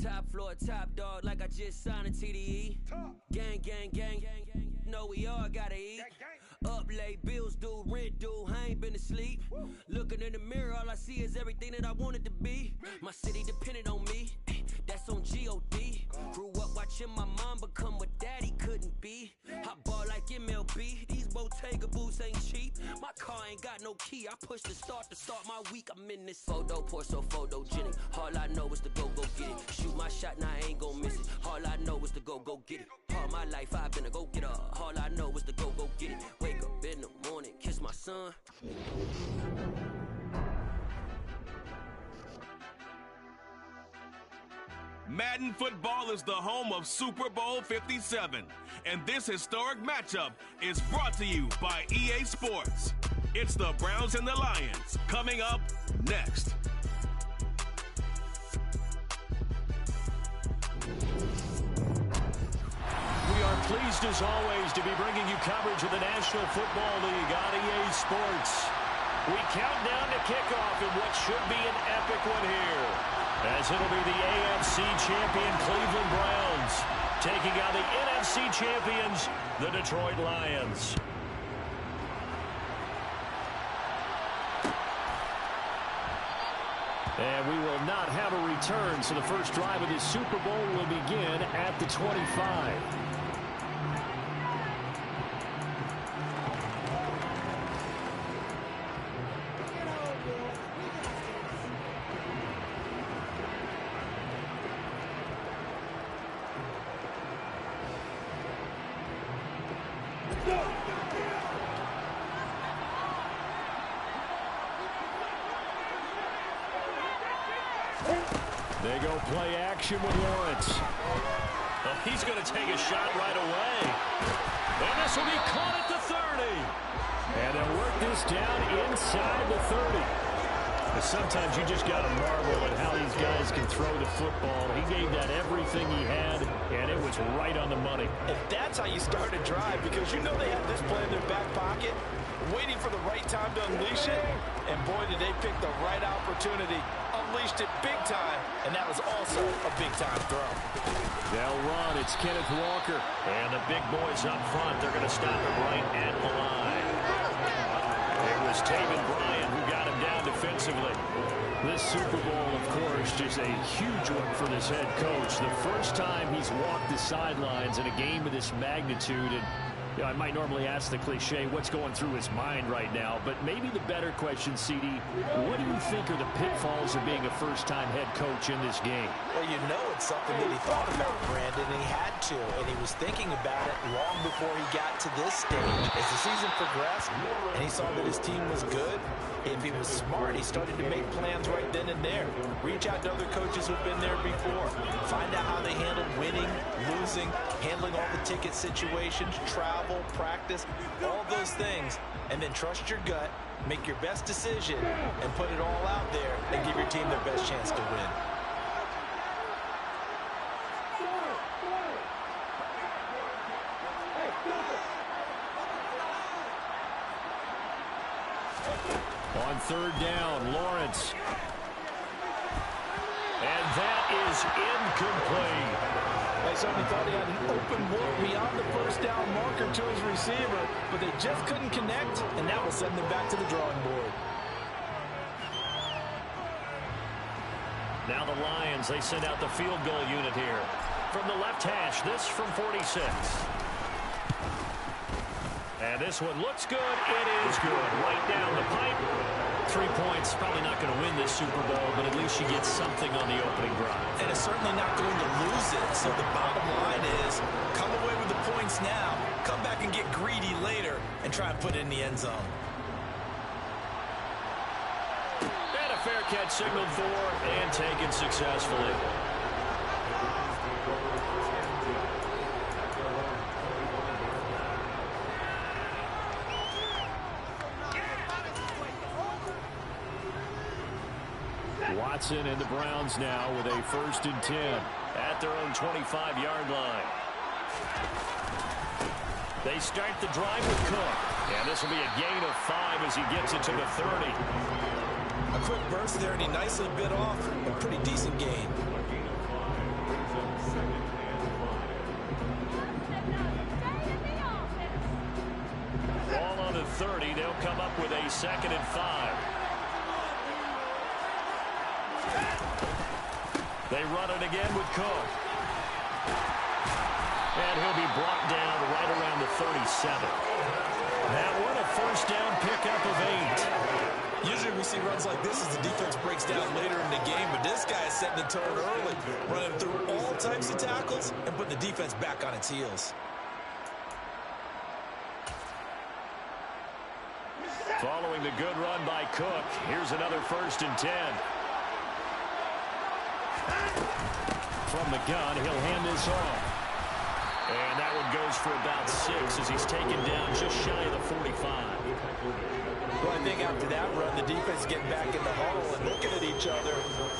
Top floor, top dog, like I just signed a TDE. Gang, gang, gang, gang, gang. Know we all gotta eat. Up late, bills due, rent due, I ain't been asleep. Looking in the mirror, all I see is everything that I wanted to be. My city depended on me, that's on G.O.D. Grew up watching my mom become what daddy couldn't be. I ball like MLB, these Bottega boots ain't cheap. My car ain't got no key, I push the start to start my week. I'm in this photo, pour so photogenic. All I know is to go get it. Shoot my shot, now I ain't gon' miss it. All I know is to go get it. All my life I've been a go-getter. All I know is to go get it. Wake up in the morning, kiss my son. Madden football is the home of Super Bowl 57, and this historic matchup is brought to you by EA Sports. It's the Browns and the Lions, coming up next. We are pleased as always to be bringing you coverage of the National Football League on EA Sports. We count down to kickoff in what should be an epic one here, as it'll be the AFC champion Cleveland Browns taking on the NFC champions, the Detroit Lions. And we will not have a return, so the first drive of this Super Bowl will begin at the 25. They go play action with Lawrence. Oh, he's going to take a shot right away. And this will be caught at the 30. And they'll work this down inside the 30. But sometimes you just got to marvel at how these guys can throw the football. He gave that everything he had, and it was right on the money. If that's how you start a drive, because you know they have this play in their back pocket, waiting for the right time to unleash it, and boy, did they pick the right opportunity. Unleashed it big time, and that was also a big-time throw. They'll run. It's Kenneth Walker. And the big boys up front, they're going to stop him right at the line. It was Taven Bryan who got him down defensively. This Super Bowl, of course, just a huge one for this head coach. The first time he's walked the sidelines in a game of this magnitude, and you know, I might normally ask the cliche, what's going through his mind right now? But maybe the better question, CD, what do you think are the pitfalls of being a first-time head coach in this game? Well, you know it's something that he thought about, Brandon, and he had to. And he was thinking about it long before he got to this stage. As the season progressed and he saw that his team was good, if he was smart, he started to make plans right then and there. Reach out to other coaches who've been there before. Find out how they handled winning, losing, handling all the ticket situations, travel, practice, all those things. And then trust your gut, make your best decision, and put it all out there and give your team their best chance to win. On third down, Lawrence. And that is incomplete. They certainly thought he had an open look beyond the first down marker to his receiver, but they just couldn't connect, and that will send them back to the drawing board. Now the Lions, they send out the field goal unit here. From the left hash, this from 46. And this one looks good. It is good. Right down the pipe. 3 points. Probably not going to win this Super Bowl, but at least you get something on the opening drive. And it's certainly not going to lose it. So the bottom line is, come away with the points now, come back and get greedy later, and try and put it in the end zone. And a fair catch signaled for and taken successfully. Watson and the Browns now with a 1st and 10 at their own 25-yard line. They start the drive with Cook. And this will be a gain of 5 as he gets it to the 30. A quick burst there, and he nicely bit off a pretty decent gain. 2nd and 5. They run it again with Cook. And he'll be brought down right around the 37. That one a first down pickup of 8. Usually we see runs like this as the defense breaks down later in the game, but this guy is setting the tone early, running through all types of tackles and putting the defense back on its heels. Following the good run by Cook, here's another 1st and 10. From the gun, he'll hand this off. And that one goes for about 6 as he's taken down just shy of the 45. Well, I think after that run, the defense is getting back in the huddle and looking at each other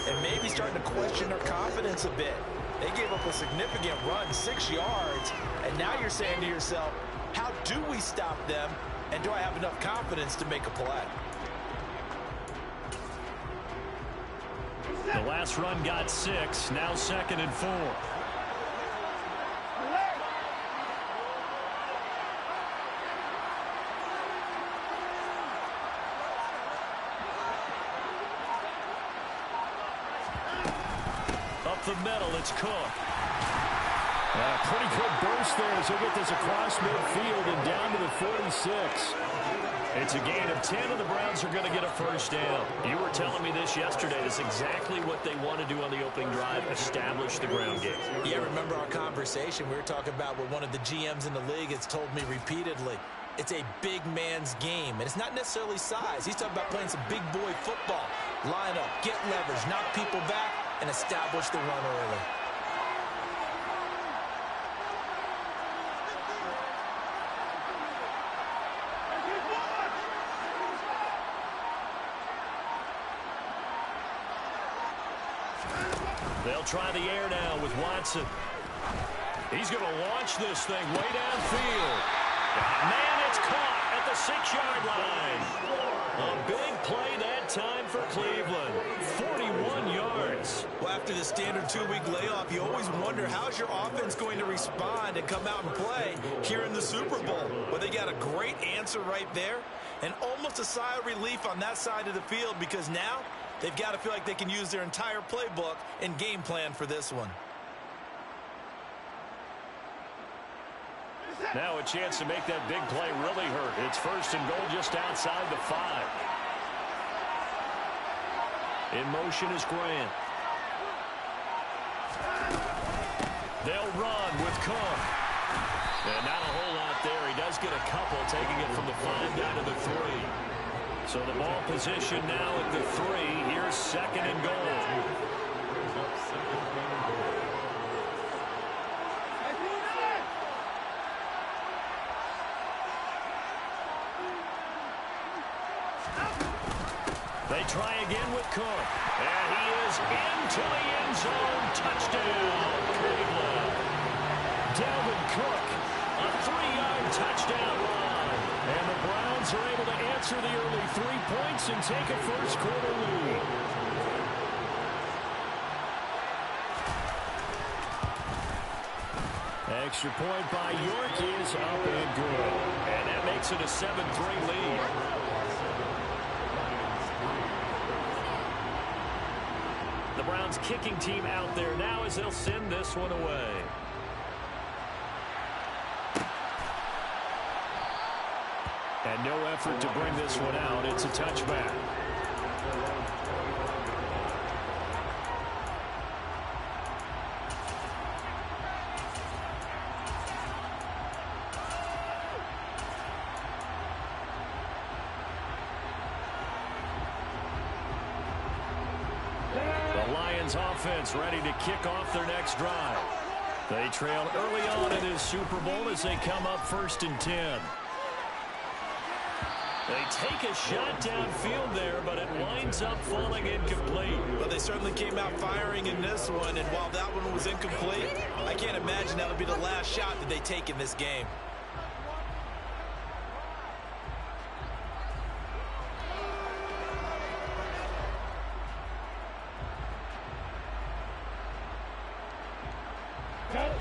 and maybe starting to question their confidence a bit. They gave up a significant run, 6 yards, and now you're saying to yourself, how do we stop them, and do I have enough confidence to make a play? The last run got 6, now 2nd and 4. Up the middle, it's Cook. Pretty good burst there as he'll get this across midfield and down to the 46. It's a gain of 10, and the Browns are going to get a first down. You were telling me this yesterday. That's exactly what they want to do on the opening drive, establish the ground game. Yeah, remember our conversation? We were talking about what one of the GMs in the league has told me repeatedly. It's a big man's game, and it's not necessarily size. He's talking about playing some big boy football. Line up, get leverage, knock people back, and establish the run early. They'll try the air now with Watson. He's going to launch this thing way downfield. Man, it's caught at the 6-yard line. A big play that time for Cleveland. 41 yards. Well, after the standard 2-week layoff, you always wonder how's your offense going to respond and come out and play here in the Super Bowl. Well, they got a great answer right there and almost a sigh of relief on that side of the field because now they've got to feel like they can use their entire playbook and game plan for this one. Now a chance to make that big play really hurt. It's 1st and goal just outside the 5. In motion is Grant. They'll run with Cook. And not a whole lot there. He does get a couple, taking it from the 5 down to the 3. So the ball position now at the 3. Here's 2nd and goal. They try again with Cook. And he is into the end zone. Touchdown, Cleveland. Dalvin Cook, a 3-yard touchdown run. And the Browns are able to answer the early 3 points and take a first-quarter lead. Extra point by York is up and good. And that makes it a 7-3 lead. The Browns kicking team out there now as they'll send this one away. And no effort to bring this one out. It's a touchback. Offense ready to kick off their next drive. They trail early on in this Super Bowl as they come up 1st and 10. They take a shot downfield there, but it winds up falling incomplete. Well, they certainly came out firing in this one, and while that one was incomplete, I can't imagine that'll be the last shot that they take in this game.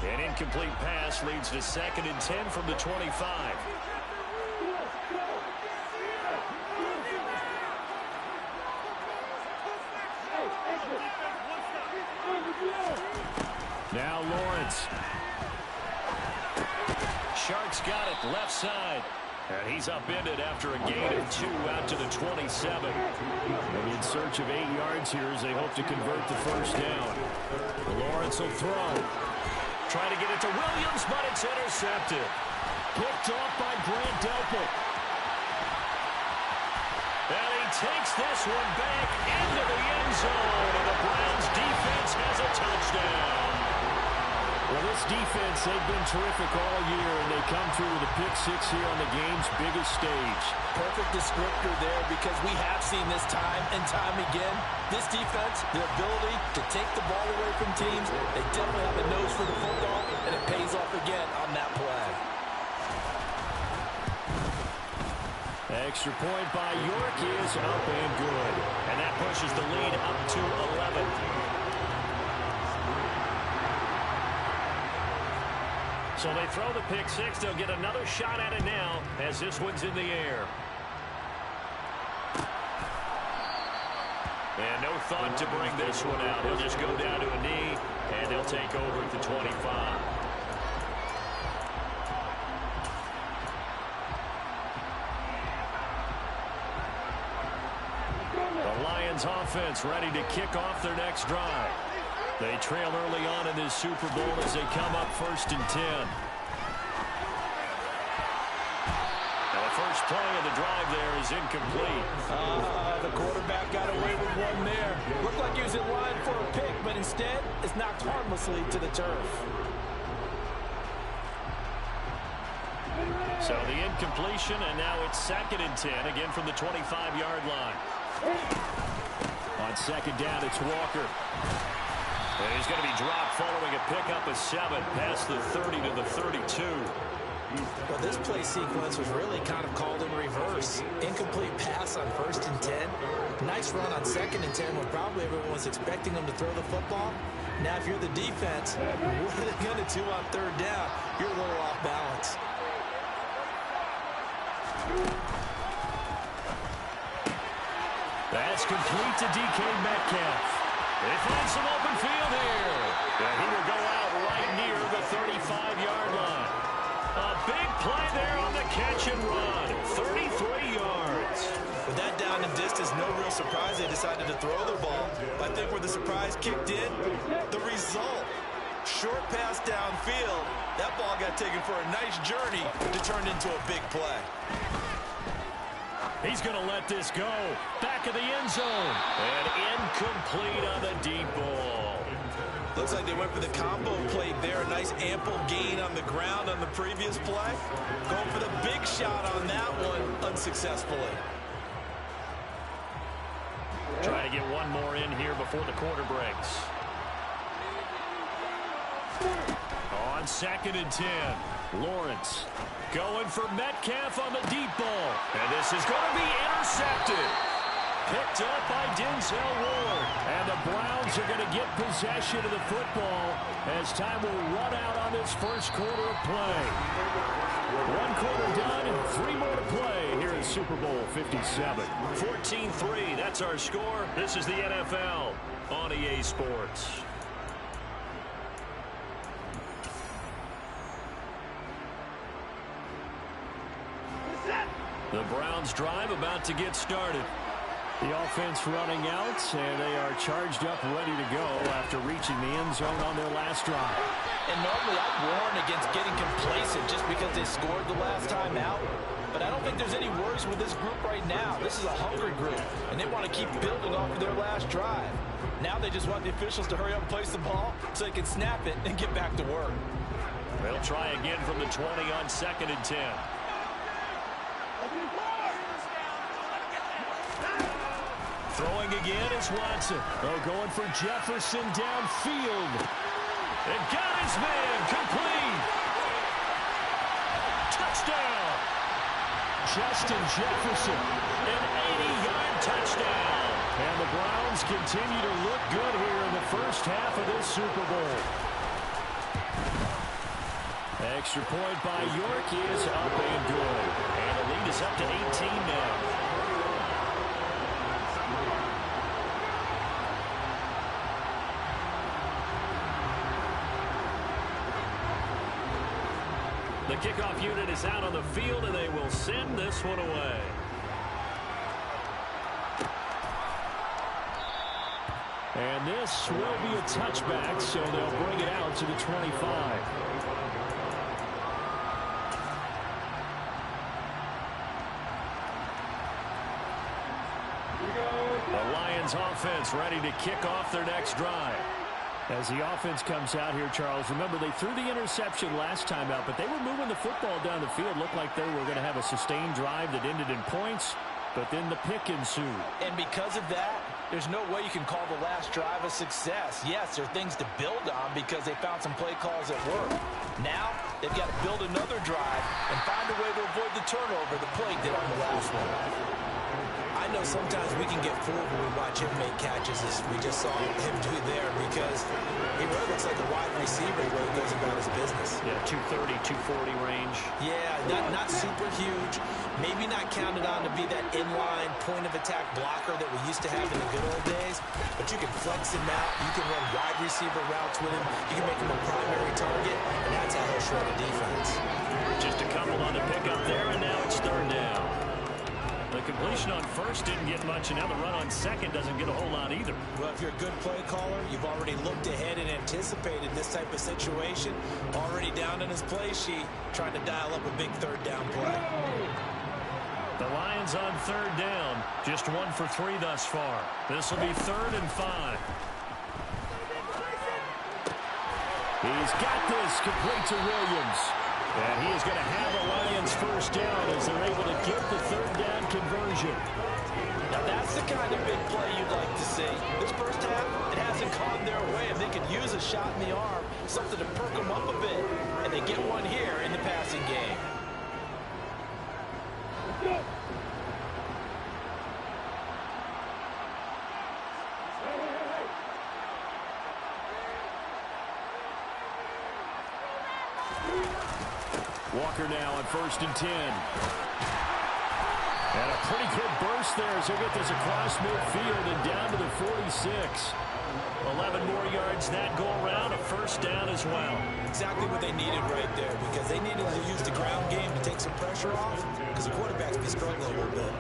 An incomplete pass leads to 2nd and 10 from the 25. Now Lawrence. Sharks got it left side. And he's upended after a gain of 2 out to the 27. And in search of 8 yards here as they hope to convert the first down. Lawrence will throw. Try to get it to Williams, but it's intercepted. Picked off by Grant Delpit. And he takes this one back into the end zone. And the Browns defense has a touchdown. Well, this defense, they've been terrific all year, and they come through with a pick-6 here on the game's biggest stage. Perfect descriptor there because we have seen this time and time again. This defense, their ability to take the ball away from teams, they definitely have a nose for the football, and it pays off again on that play. Extra point by York is up and good. And that pushes the lead up to 11. So they throw the pick-6. They'll get another shot at it now as this one's in the air. And no thought to bring this one out. He'll just go down to a knee, and he'll take over at the 25. The Lions offense ready to kick off their next drive. They trail early on in this Super Bowl as they come up 1st and 10. Now the first play of the drive there is incomplete. The quarterback got away with one there. Looked like he was in line for a pick, but instead it's knocked harmlessly to the turf. So the incompletion, and now it's 2nd and 10, again from the 25-yard line. On 2nd down, it's Walker. And he's going to be dropped following a pickup of 7 past the 30 to the 32. Well, this play sequence was really kind of called in reverse. Incomplete pass on 1st and 10. Nice run on 2nd and 10 when probably everyone was expecting them to throw the football. Now, if you're the defense, what are they going to do on 3rd down? You're a little off balance. That's complete to DK Metcalf. They find some open field here. And he will go out right near the 35-yard line. A big play there on the catch and run. 33 yards. With that down and distance, no real surprise they decided to throw the ball. I think where the surprise kicked in, the result. Short pass downfield. That ball got taken for a nice journey to turn into a big play. He's going to let this go. Back of the end zone. And incomplete on the deep ball. Looks like they went for the combo play there. A nice ample gain on the ground on the previous play. Going for the big shot on that one unsuccessfully. Trying to get one more in here before the quarter breaks. On 2nd and 10, Lawrence going for Metcalf on the deep ball. And this is going to be intercepted. Picked up by Denzel Ward. And the Browns are going to get possession of the football as time will run out on this first quarter of play. 1 quarter done and 3 more to play here in Super Bowl 57. 14-3, that's our score. This is the NFL on EA Sports. The Browns drive about to get started. The offense running out, and they are charged up, ready to go after reaching the end zone on their last drive. And normally I'd warn against getting complacent just because they scored the last time out. But I don't think there's any worries with this group right now. This is a hungry group, and they want to keep building off of their last drive. Now they just want the officials to hurry up and place the ball so they can snap it and get back to work. They'll try again from the 20 on 2nd and 10. Throwing again is Watson. Oh, going for Jefferson downfield. And got his man complete. Touchdown. Justin Jefferson, an 80-yard touchdown. And the Browns continue to look good here in the first half of this Super Bowl. Extra point by York is up and good. And the lead is up to 18 now. The kickoff unit is out on the field, and they will send this one away. And this will be a touchback, so they'll bring it out to the 25. The Lions offense ready to kick off their next drive. As the offense comes out here, Charles, remember they threw the interception last time out, but they were moving the football down the field. Looked like they were going to have a sustained drive that ended in points, but then the pick ensued. And because of that, there's no way you can call the last drive a success. Yes, there are things to build on because they found some play calls that work. Now, they've got to build another drive and find a way to avoid the turnover the play did on the last one. I know sometimes we can get fooled when we watch him make catches as we just saw him do there because he really looks like a wide receiver the way he goes about his business. Yeah, 230, 240 range. Yeah, not super huge. Maybe not counted on to be that inline point-of-attack blocker that we used to have in the good old days, but you can flex him out. You can run wide receiver routes with him. You can make him a primary target, and that's how he'll shred a defense. Just a couple on the pickup there, and now it's third down. The completion on first didn't get much, and now the run on second doesn't get a whole lot either. Well, if you're a good play caller, you've already looked ahead and anticipated this type of situation. Already down in his play sheet, trying to dial up a big third down play. The Lions on third down. Just 1 for 3 thus far. This will be 3rd and 5. He's got this complete to Williams. And he is going to have the Lions first down as they're able to get the third down conversion. Now that's the kind of big play you'd like to see. This first half, it hasn't gone their way. If they could use a shot in the arm, something to perk them up a bit, and they get one here in the passing game. Walker now on 1st and 10. And a pretty good burst there as he'll get this across midfield and down to the 46. 11 more yards that go around, a first down as well. Exactly what they needed right there because they needed to use the ground game to take some pressure off because the quarterback's been struggling a little bit.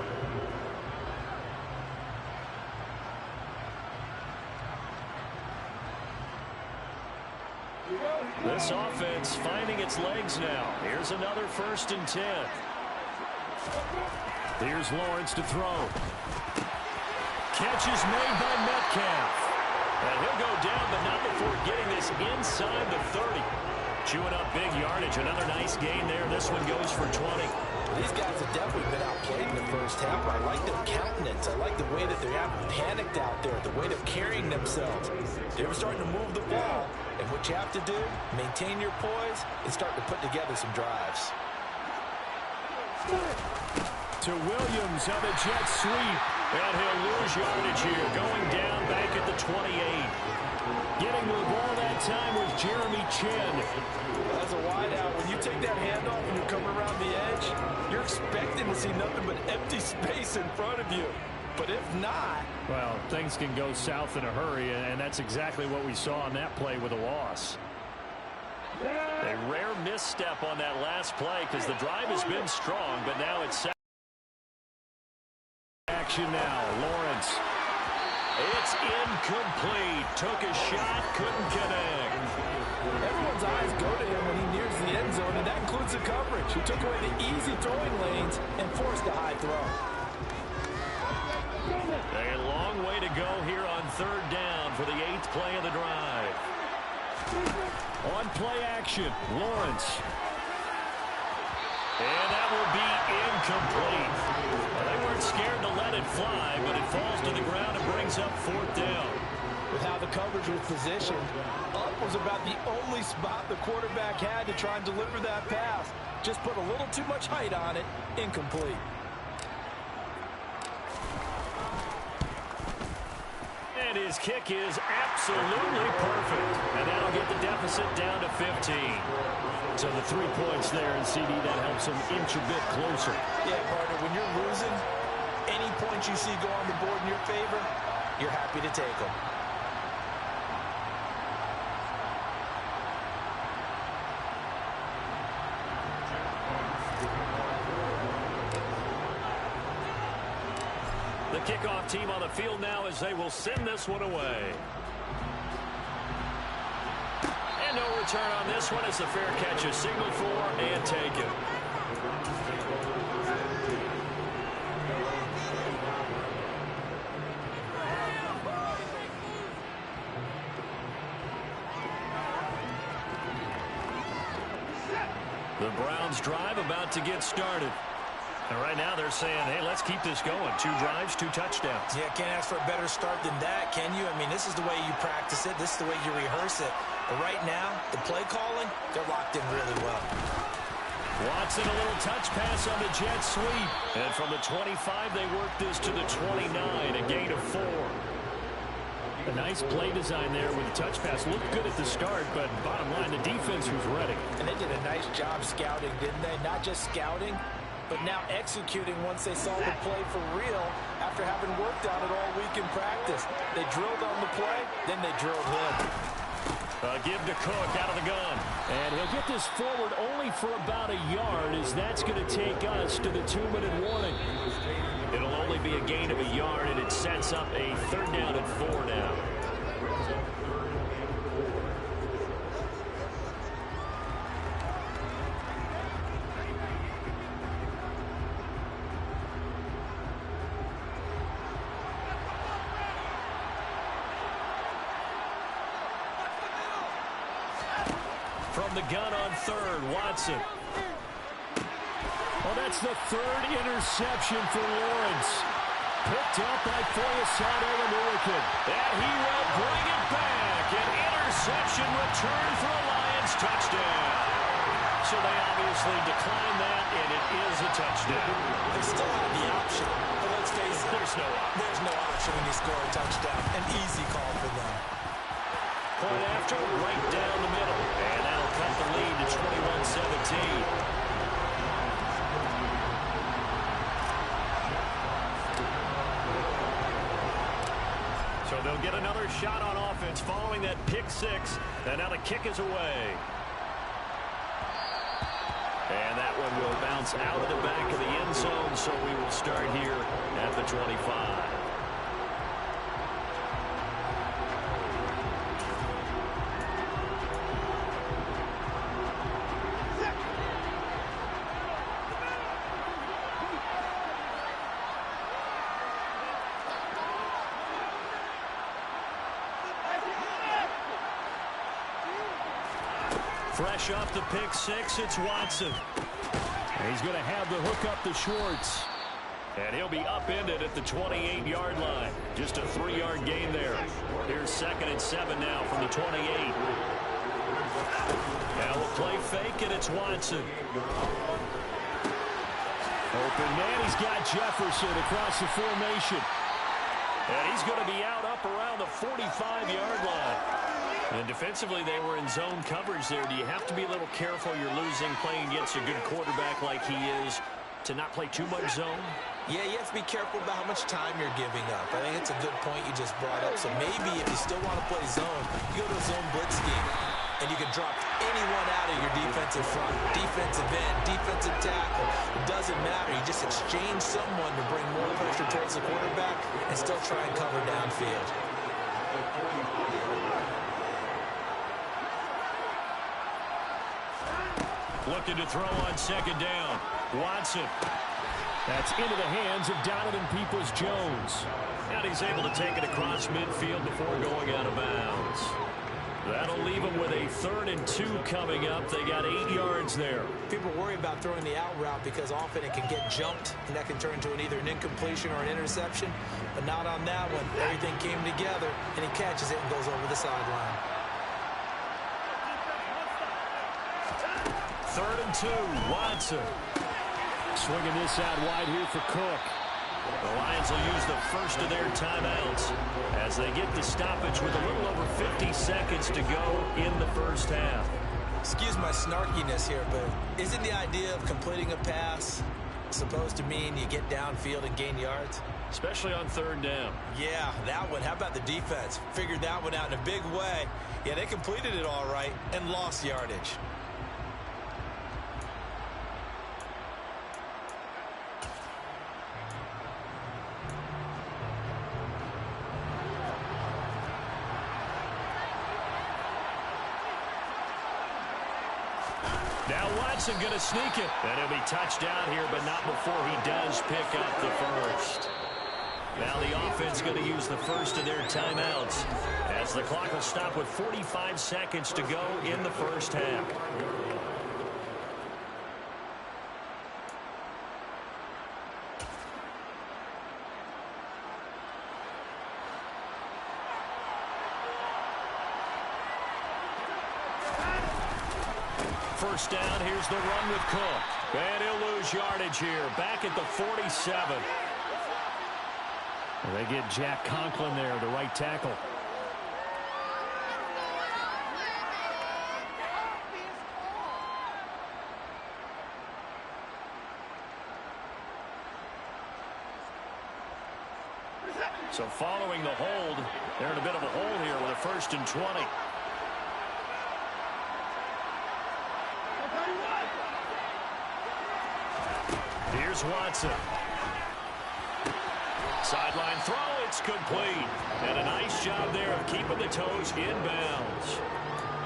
This offense finding its legs now. Here's another 1st and 10. Here's Lawrence to throw. Catch is made by Metcalf. And he'll go down, but not before getting this inside the 30. Chewing up big yardage. Another nice gain there. This one goes for 20. These guys have definitely been outplayed in the first half. I like their countenance. I like the way that they're panicked out there, the way they're carrying themselves. They were starting to move the ball, and what you have to do, maintain your poise and start to put together some drives. To Williams on the jet sweep, and he'll lose yardage here, going down back at the 28. Getting to the ball that time was Jeremy Chin. As a wideout, when you take that handoff and you're coming around the edge, you're expecting to see nothing but empty space in front of you. But if not... Well, things can go south in a hurry, and that's exactly what we saw on that play with a loss. A rare misstep on that last play because the drive has been strong, but now it's action now. Lawrence. It's incomplete. Took a shot, couldn't connect. Everyone's eyes go to him when he nears the end zone, and that includes the coverage. He took away the easy throwing lanes and forced a high throw. A long way to go here on third down for the 8th play of the drive. On play action, Lawrence. And that will be incomplete. Well, they weren't scared to let it fly, but it falls to the ground and brings up 4th down. With how the coverage was positioned, up was about the only spot the quarterback had to try and deliver that pass. Just put a little too much height on it, incomplete. And his kick is absolutely perfect. And that'll get the deficit down to 15. So the 3 points there in CD, that helps him inch a bit closer. Yeah, partner, when you're losing, any points you see go on the board in your favor, you're happy to take them. kickoff team on the field now as they will send this one away. And no return on this one as the fair catch is signaled for and taken. The Browns drive about to get started. And right now they're saying, hey, let's keep this going. 2 drives, 2 touchdowns. Yeah, can't ask for a better start than that, can you? I mean, this is the way you practice it. This is the way you rehearse it. But right now, the play calling, they're locked in really well. Watson, a little touch pass on the jet sweep. And from the 25, they work this to the 29, a gain of 4. A nice play design there with the touch pass. Looked good at the start, but bottom line, the defense was ready. And they did a nice job scouting, didn't they? Not just scouting, but now executing once they saw the play for real after having worked on it all week in practice. They drilled on the play, then they drilled him. Give to Cook out of the gun. And he'll get this forward only for about a yard, as that's going to take us to the 2-minute warning. It'll only be a gain of a yard, and it sets up a 3rd down and 4 now. From the gun on 3rd, Watson. Well, that's the 3rd interception for Lawrence. Picked up by Foyesade Oluwakin. And he will bring it back. An interception return for a Lions touchdown. So they obviously declined that, and it is a touchdown. They still have the option. But let's face it, there's no option when you score a touchdown. An easy call for them. Point after, right down the middle. And that'll cut the lead to 21-17. So they'll get another shot on offense following that pick 6. And now the kick is away. And that one will bounce out of the back of the end zone, so we will start here at the 25. Fresh off the pick 6, it's Watson. And he's going to have the hook up to Schwartz. And he'll be upended at the 28-yard line. Just a 3-yard gain there. Here's 2nd and 7 now from the 28. Now we'll play fake, and it's Watson. Open man, he's got Jefferson across the formation. And he's going to be out up around the 45-yard line. And defensively, they were in zone coverage there. Do you have to be a little careful? You're losing, playing against a good quarterback like he is, to not play too much zone? Yeah, you have to be careful about how much time you're giving up. I think it's a good point you just brought up. So maybe if you still want to play zone, you go to a zone blitz scheme, and you can drop anyone out of your defensive front, defensive end, defensive tackle. It doesn't matter. You just exchange someone to bring more pressure towards the quarterback and still try and cover downfield. Looking to throw on 2nd down. Watson. That's into the hands of Donovan Peoples-Jones. And he's able to take it across midfield before going out of bounds. That'll leave them with a 3rd and 2 coming up. They got 8 yards there. People worry about throwing the out route because often it can get jumped, and that can turn into either an incompletion or an interception. But not on that one. Everything came together, and he catches it and goes over the sideline. 3rd and 2, Watson. Swinging this out wide here for Cook. The Lions will use the first of their timeouts as they get the stoppage with a little over 50 seconds to go in the first half. Excuse my snarkiness here, but isn't the idea of completing a pass supposed to mean you get downfield and gain yards? Especially on 3rd down. Yeah, that one. How about the defense? Figured that one out in a big way. Yeah, they completed it all right and lost yardage. Now Watson going to sneak it. And he'll be touched down here, but not before he does pick up the first. Now the offense going to use the first of their timeouts as the clock will stop with 45 seconds to go in the first half. First down, here's the run with Cook. And he'll lose yardage here, back at the 47. Well, they get Jack Conklin there, the right tackle. So following the hold, they're in a bit of a hole here with a 1st and 20. Here's Watson. Sideline throw, it's complete. And a nice job there of keeping the toes in bounds.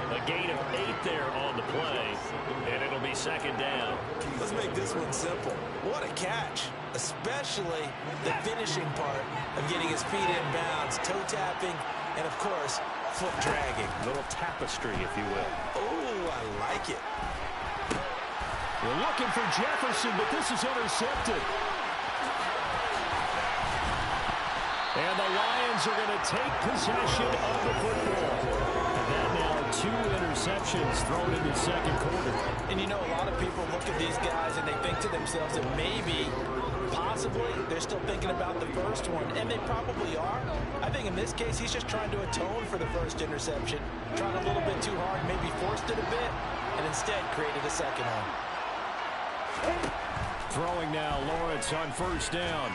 A gain of 8 there on the play, and it'll be 2nd down. Let's make this one simple. What a catch, especially the finishing part of getting his feet in bounds, toe tapping, and of course, foot dragging. A little tapestry, if you will. Oh, I like it. We're looking for Jefferson, but this is intercepted. And the Lions are going to take possession of the football. And now 2 interceptions thrown in the 2nd quarter. And you know, a lot of people look at these guys and they think to themselves that maybe, possibly, they're still thinking about the first one. And they probably are. I think in this case, he's just trying to atone for the first interception. Trying a little bit too hard, maybe forced it a bit, and instead created a second one. Throwing now, Lawrence on 1st down.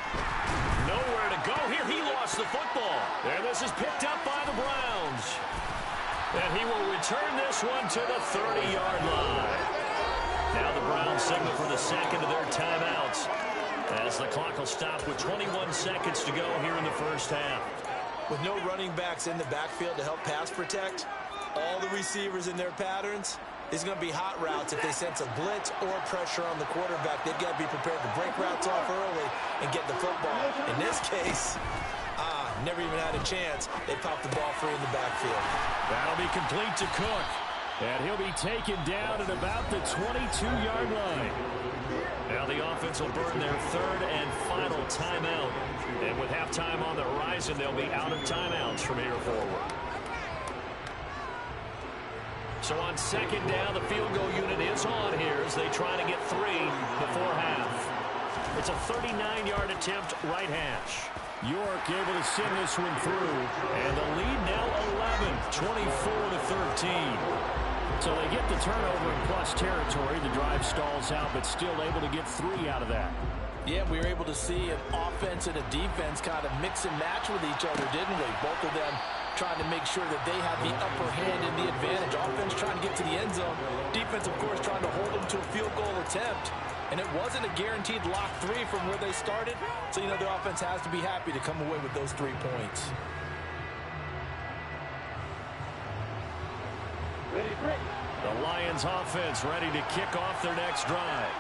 Nowhere to go here. He lost the football. And this is picked up by the Browns. And he will return this one to the 30-yard line. Now the Browns signal for the 2nd of their timeouts as the clock will stop with 21 seconds to go here in the first half. With no running backs in the backfield to help pass protect, all the receivers in their patterns, it's going to be hot routes if they sense a blitz or pressure on the quarterback. They've got to be prepared to break routes off early and get the football. In this case, never even had a chance. They popped the ball free in the backfield. That'll be complete to Cook. And he'll be taken down at about the 22-yard line. Now the offense will burn their 3rd and final timeout. And with halftime on the horizon, they'll be out of timeouts from here forward. So on 2nd down, the field goal unit is on here as they try to get 3 before half. It's a 39-yard attempt, right hash. York able to send this one through. And the lead now 11, 24-13. So they get the turnover in plus territory. The drive stalls out, but still able to get 3 out of that. Yeah, we were able to see an offense and a defense kind of mix and match with each other, didn't we? Both of them trying to make sure that they have the upper hand and the advantage. Offense trying to get to the end zone. Defense, of course, trying to hold them to a field goal attempt. And it wasn't a guaranteed lock 3 from where they started. So, you know, the offense has to be happy to come away with those 3 points. The Lions offense ready to kick off their next drive.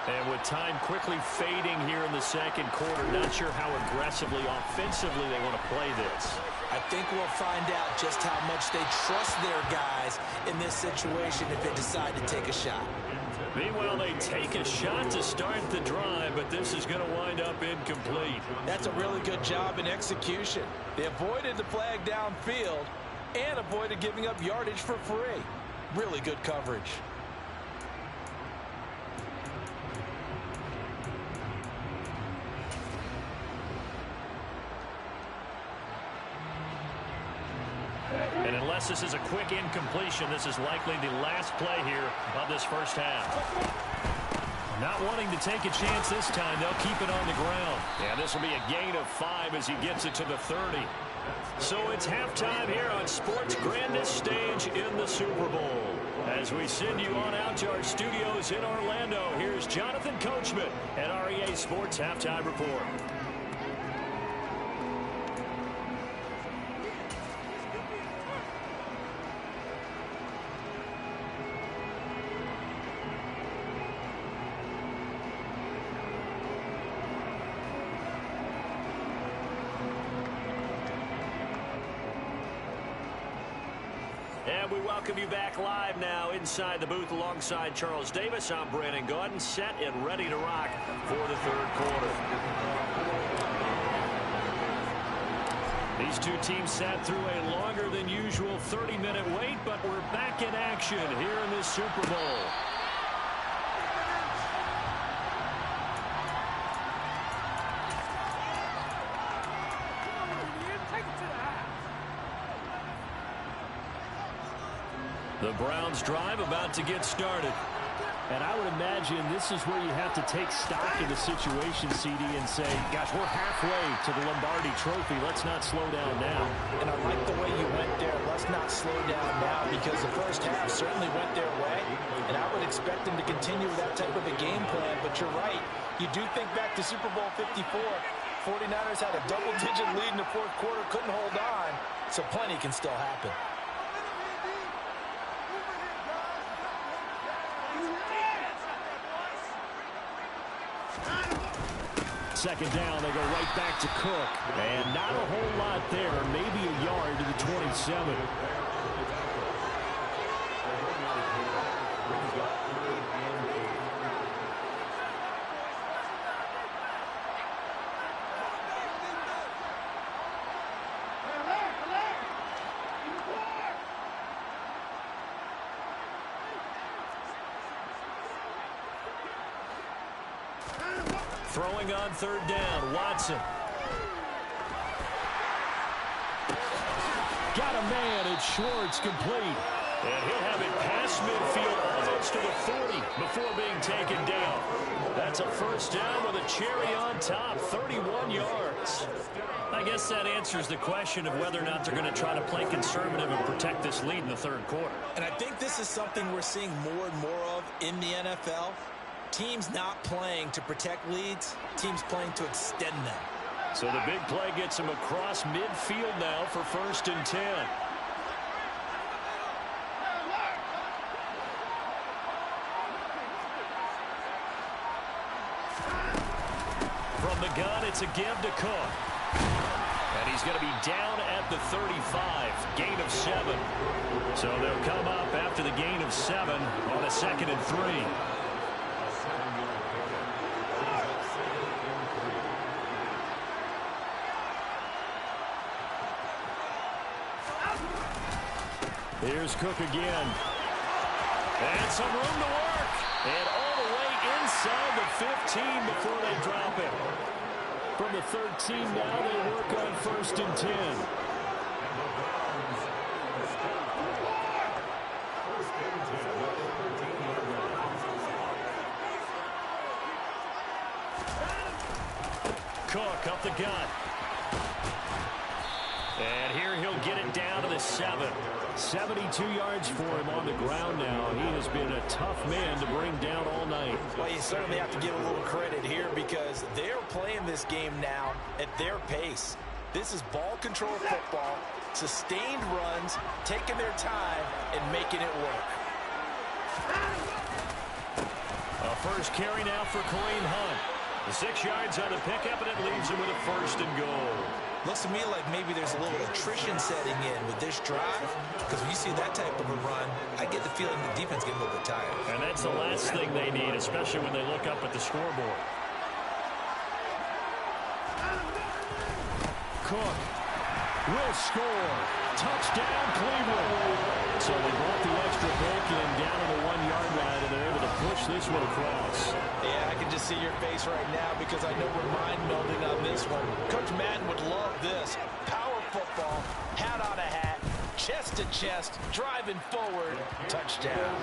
And with time quickly fading here in the 2nd quarter, not sure how aggressively, offensively they want to play this. I think we'll find out just how much they trust their guys in this situation if they decide to take a shot. Meanwhile, they take a shot to start the drive, but this is going to wind up incomplete. That's a really good job in execution. They avoided the flag downfield and avoided giving up yardage for free. Really good coverage. And unless this is a quick incompletion, this is likely the last play here of this first half. Not wanting to take a chance this time, they'll keep it on the ground. Yeah, this will be a gain of 5 as he gets it to the 30. So it's halftime here on sports' grandest stage in the Super Bowl. As we send you on out to our studios in Orlando, here's Jonathan Coachman at REA Sports Halftime Report. And we welcome you back live now inside the booth alongside Charles Davis. I'm Brandon Gaudin, set and ready to rock for the third quarter. These two teams sat through a longer than usual 30-minute wait, but we're back in action here in this Super Bowl. The Browns drive about to get started. And I would imagine this is where you have to take stock of the situation, CD, and say, gosh, we're halfway to the Lombardi Trophy. Let's not slow down now. And I like the way you went there. Let's not slow down now, because the first half certainly went their way. And I would expect them to continue with that type of a game plan. But you're right. You do think back to Super Bowl 54. 49ers had a double-digit lead in the fourth quarter, couldn't hold on. So plenty can still happen. Second down, they go right back to Cook. And not a whole lot there, maybe a yard to the 27. Throwing on third down, Watson. Got a man, it's Schwartz, complete. And he'll have it past midfield, almost to the 40 before being taken down. That's a first down with a cherry on top, 31 yards. I guess that answers the question of whether or not they're going to try to play conservative and protect this lead in the third quarter. And I think this is something we're seeing more and more of in the NFL. Teams not playing to protect leads, teams playing to extend them. So the big play gets him across midfield now for 1st and 10. From the gun, it's a give to Cook. And he's going to be down at the 35, gain of 7. So they'll come up after the gain of 7 on a 2nd and 3. Here's Cook again. And some room to work. And all the way inside the 15 before they drop it. From the 13 now, they work on 1st and 10. Cook up the gut. And here he'll get it down to the 7. 72 yards for him on the ground now. He has been a tough man to bring down all night. Well, you certainly have to give a little credit here, because they're playing this game now at their pace. This is ball control football, sustained runs, taking their time and making it work. A first carry now for Kareem Hunt. The 6 yards on the pickup, and it leaves him with a 1st and goal. Looks to me like maybe there's a little attrition setting in with this drive, because when you see that type of a run, I get the feeling the defense getting a little bit tired. And that's the last thing they need, especially when they look up at the scoreboard. Cook will score. Touchdown, Cleveland. So they brought the extra bulk in down to the 1-yard line, and they're able to push this one across. Yeah, I can just see your face right now, because I know we're mind-melding on this one. Coach Madden would love this. Power football, hat on a hat, chest to chest, driving forward, touchdown.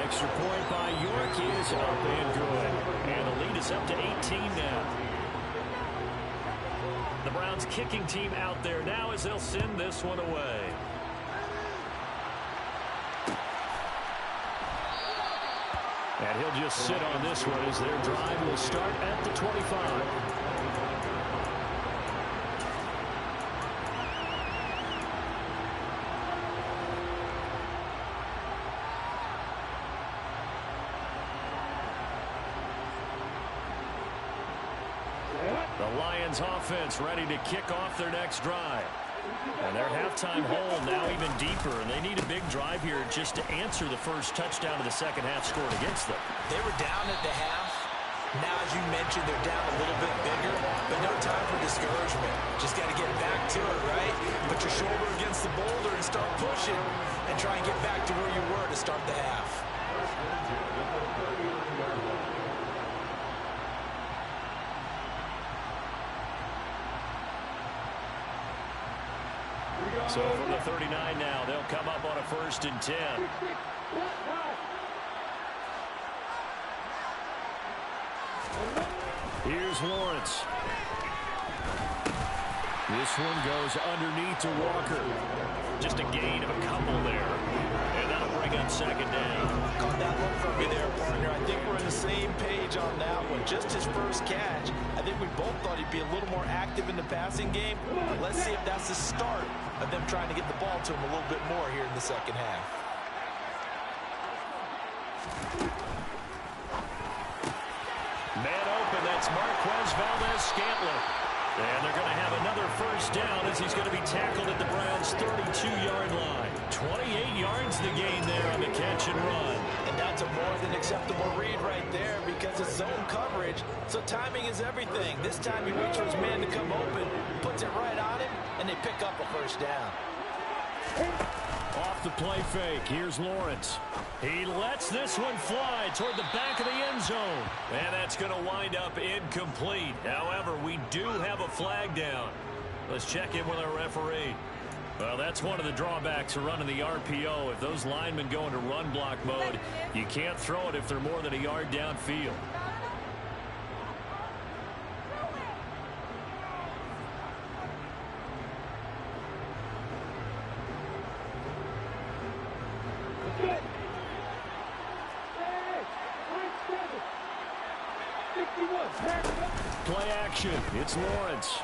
Extra point by York is up and good. And the lead is up to 18 now. The Browns kicking team out there now as they'll send this one away. And he'll just sit on this one as their drive will start at the 25. The Lions offense ready to kick off their next drive. And their halftime hole now even deeper, and they need a big drive here just to answer the first touchdown of the second half scored against them. They were down at the half. Now, as you mentioned, they're down a little bit bigger, but no time for discouragement. Just got to get back to it, right? Put your shoulder against the boulder and start pushing and try and get back to where you were to start the half. So from the 39 now, they'll come up on a 1st and 10. Here's Lawrence. This one goes underneath to Walker. Just a gain of a couple there. And that'll bring up 2nd down. Caught that one from me there, partner. I think we're on the same page on that one. Just his first catch. I think we both thought he'd be a little more active in the passing game. Let's see if that's the start of them trying to get the ball to him a little bit more here in the second half. Man open, that's Marquez Valdez-Scantling. And they're going to have another 1st down as he's going to be tackled at the Browns' 32-yard line. 28 yards the gain there on the catch and run. And that's a more than acceptable read right there because it's zone coverage, so timing is everything. This time he waits for his man to come open, puts it right on him, and they pick up a 1st down. Off the play fake, here's Lawrence. He lets this one fly toward the back of the end zone. And that's going to wind up incomplete. However, we do have a flag down. Let's check in with our referee. Well, that's one of the drawbacks of running the RPO. If those linemen go into run block mode, you can't throw it if they're more than a yard downfield. Play action. It's Lawrence.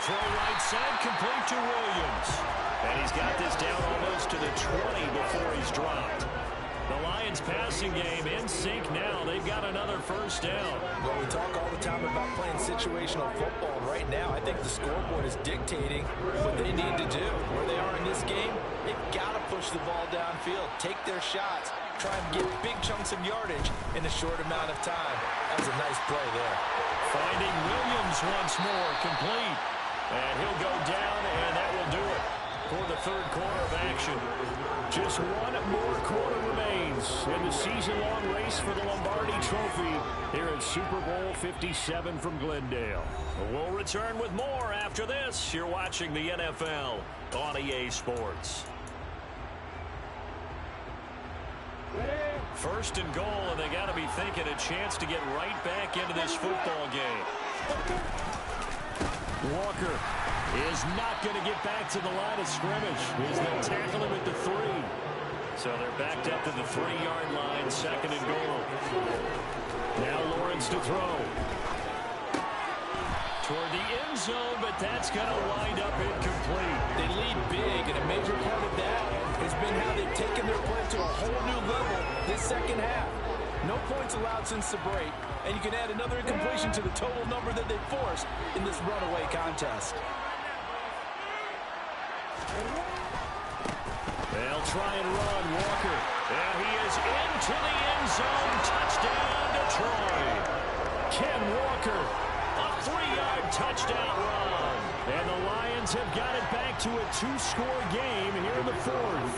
Throw right side, complete to Williams. And he's got this down almost to the 20 before he's dropped. The Lions passing game in sync now. They've got another 1st down. Well, we talk all the time about playing situational football. Right now, I think the scoreboard is dictating what they need to do. Where they are in this game, they've got to push the ball downfield, take their shots, try and get big chunks of yardage in a short amount of time. That was a nice play there. Finding Williams once more, complete. And he'll go down, and that will do it for the 3rd quarter of action. Just one more quarter remains in the season-long race for the Lombardi Trophy here at Super Bowl 57 from Glendale. We'll return with more after this. You're watching the NFL on EA Sports. 1st and goal, and they got to be thinking a chance to get right back into this football game. Walker is not going to get back to the line of scrimmage as they'll tackle him at the 3. So they're backed up to the 3-yard line, 2nd and goal. Now Lawrence to throw. Toward the end zone, but that's going to wind up incomplete. They lead big, and a major part of that has been how they've taken their play to a whole new level this second half. No points allowed since the break, and you can add another incompletion to the total number that they forced in this runaway contest. They'll try and run Walker, and he is into the end zone. Touchdown, Detroit. Ken Walker, a 3-yard touchdown run. And the Lions have got it back to a 2-score game here in the 4th.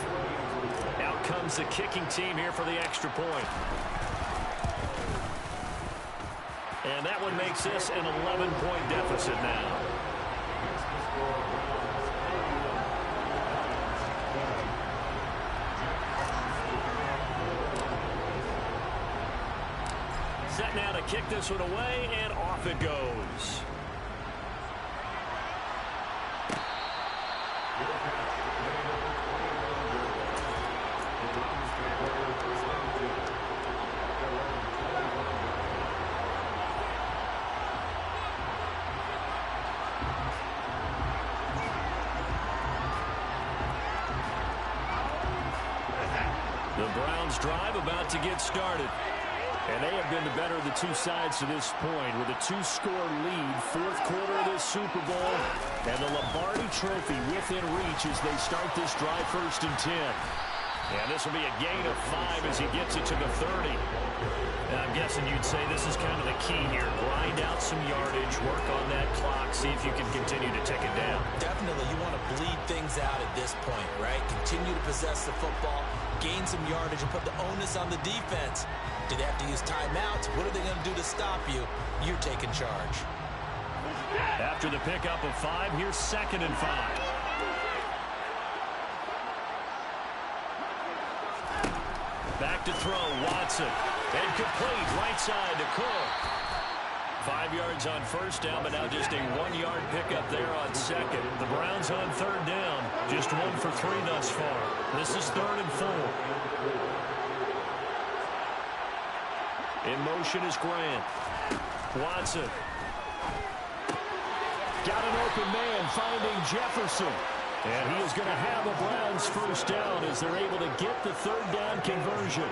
Out comes the kicking team here for the extra point. And that one makes this an 11-point deficit now. Set now to kick this one away, and off it goes. The Browns drive about to get started. And they have been the better of the two sides to this point with a 2-score lead. Fourth quarter of this Super Bowl. And the Lombardi Trophy within reach as they start this drive, 1st and 10. And this will be a gain of 5 as he gets it to the 30. And I'm guessing you'd say this is kind of the key here. Grind out some yardage, work on that clock, see if you can continue to tick it down. Definitely, you want to bleed things out at this point, right? Continue to possess the football, gain some yardage, and put the onus on the defense. Do they have to use timeouts? What are they going to do to stop you? You're taking charge. After the pickup of 5, here's 2nd and 5. Back to throw, Watson. And complete, right side to Cook. 5 yards on 1st down, but now just a 1-yard pickup there on 2nd. The Browns on 3rd down. Just 1 for 3 thus far. This is 3rd and 4. In motion is Grant. Watson. Got an open man, finding Jefferson. And he is going to have the Browns 1st down as they're able to get the 3rd down conversion.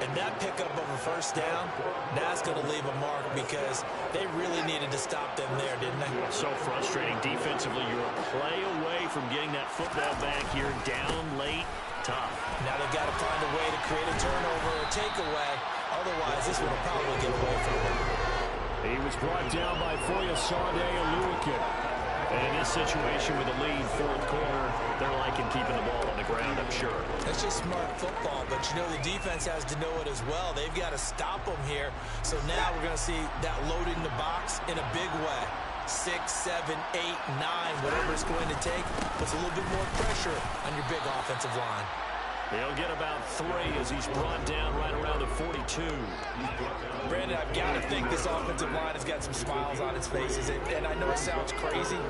And that pickup of a 1st down, that's going to leave a mark because they really needed to stop them there, didn't they? So frustrating defensively. You're a play away from getting that football back here, down late, tough. Now they've got to find a way to create a turnover or takeaway. Otherwise, this one will probably get away from them. He was brought down by Foyesade Aluakin. And in this situation with a lead, 4th quarter, they're liking keeping the ball on the ground, I'm sure. That's just smart football, but you know the defense has to know it as well. They've got to stop them here. So now we're going to see that loading the box in a big way. 6, 7, 8, 9, whatever it's going to take, puts a little bit more pressure on your big offensive line. He'll get about 3 as he's brought down right around the 42. Brandon, I've got to think this offensive line has got some smiles on its faces. And I know it sounds crazy,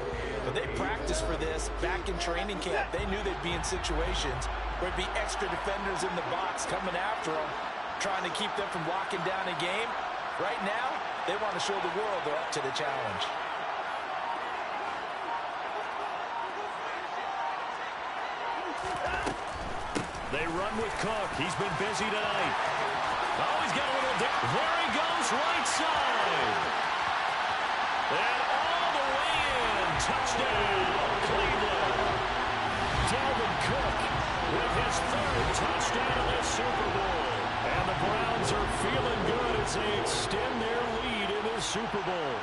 but they practiced for this back in training camp. They knew they'd be in situations where it'd be extra defenders in the box coming after them, trying to keep them from locking down a game. Right now, they want to show the world they're up to the challenge. They run with Cook. He's been busy tonight. Oh, he's got a little dip. There he goes, right side. And all the way in. Touchdown, Cleveland. Dalvin Cook with his 3rd touchdown of this Super Bowl. And the Browns are feeling good as they extend their lead in this Super Bowl.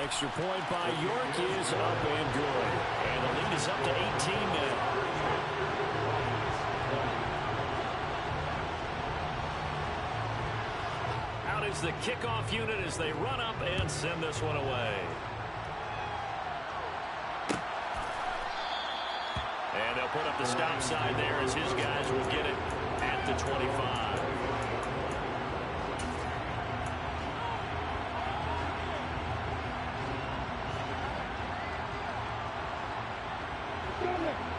Extra point by York is up and good. And the lead is up to 18 now. Out is the kickoff unit as they run up and send this one away. And they'll put up the stop sign there as his guys will get it at the 25.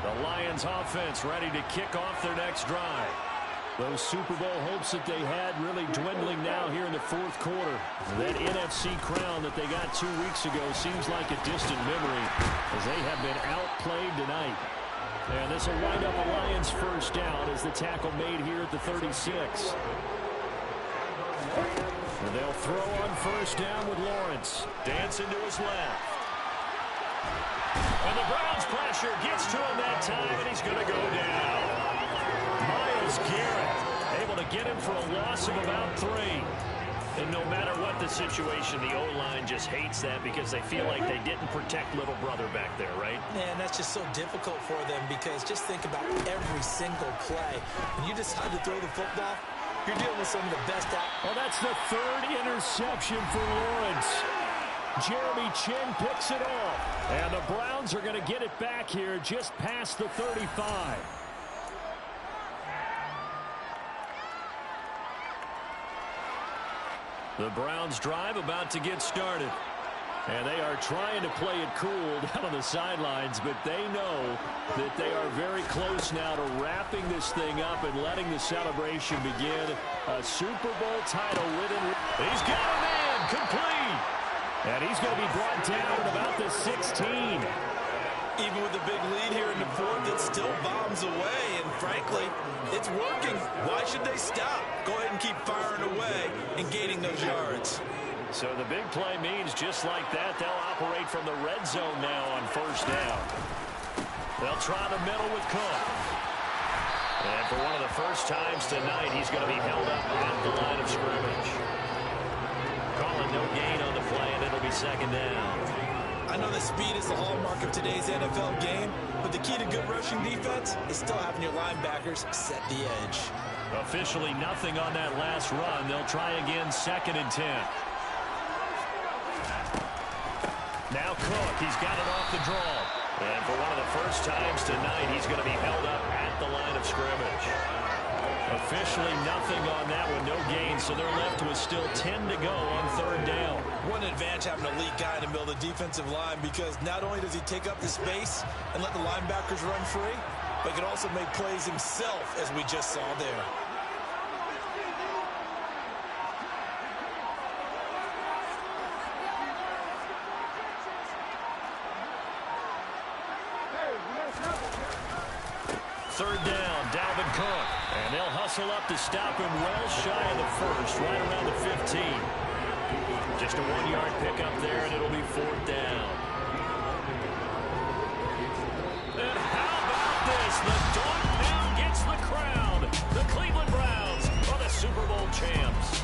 The Lions offense ready to kick off their next drive. Those Super Bowl hopes that they had really dwindling now here in the 4th quarter. That NFC crown that they got 2 weeks ago seems like a distant memory as they have been outplayed tonight. And this will wind up a Lions 1st down as the tackle made here at the 36. And they'll throw on 1st down with Lawrence. Dancing to his left. And the Browns pressure gets to him that time, and he's going to go down. Myles Garrett able to get him for a loss of about 3. And no matter what the situation, the O-line just hates that because they feel like they didn't protect little brother back there, right? Man, that's just so difficult for them because just think about every single play. When you decide to throw the football, you're dealing with some of the best out. Well, that's the 3rd interception for Lawrence. Jeremy Chin picks it off. And the Browns are going to get it back here just past the 35. The Browns drive about to get started. And they are trying to play it cool down on the sidelines, but they know that they are very close now to wrapping this thing up and letting the celebration begin. A Super Bowl title within. He's got a man, complete. And he's going to be brought down at about the 16. Even with a big lead here in the 4th, it still bombs away. And frankly, it's working. Why should they stop? Go ahead and keep firing away and gaining those yards. So the big play means just like that, they'll operate from the red zone now on first down. They'll try the middle with Cook. And for one of the first times tonight, he's going to be held up at the line of scrimmage. Calling no gain on the play, and it'll be second down. I know that speed is the hallmark of today's NFL game, but the key to good rushing defense is still having your linebackers set the edge. Officially nothing on that last run. They'll try again, 2nd and 10. Now Cook, he's got it off the draw. And for one of the first times tonight, he's going to be held up at the line of scrimmage. Officially nothing on that one, no gain, so they're left with still 10 to go on third down. One advantage having an elite guy in the middle of the defensive line, because not only does he take up the space and let the linebackers run free, but he can also make plays himself, as we just saw there. Third down, Dalvin Cook. And they'll hustle up to stop him well shy of the first, right around the 15. Just a 1-yard pickup there, and it'll be 4th down. And how about this? The dog pound gets the crown. The Cleveland Browns are the Super Bowl champs.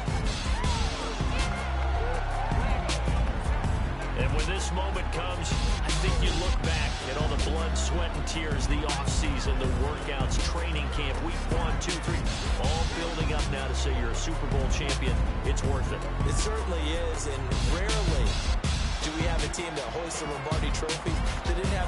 And when this moment comes, I think you look back at all the blood, sweat, and tears, the offseason, the workouts, training camp, week 1, 2, 3, all building up now to say you're a Super Bowl champion. It's worth it. It certainly is, and rarely do we have a team that hoists a Lombardi trophy that didn't have their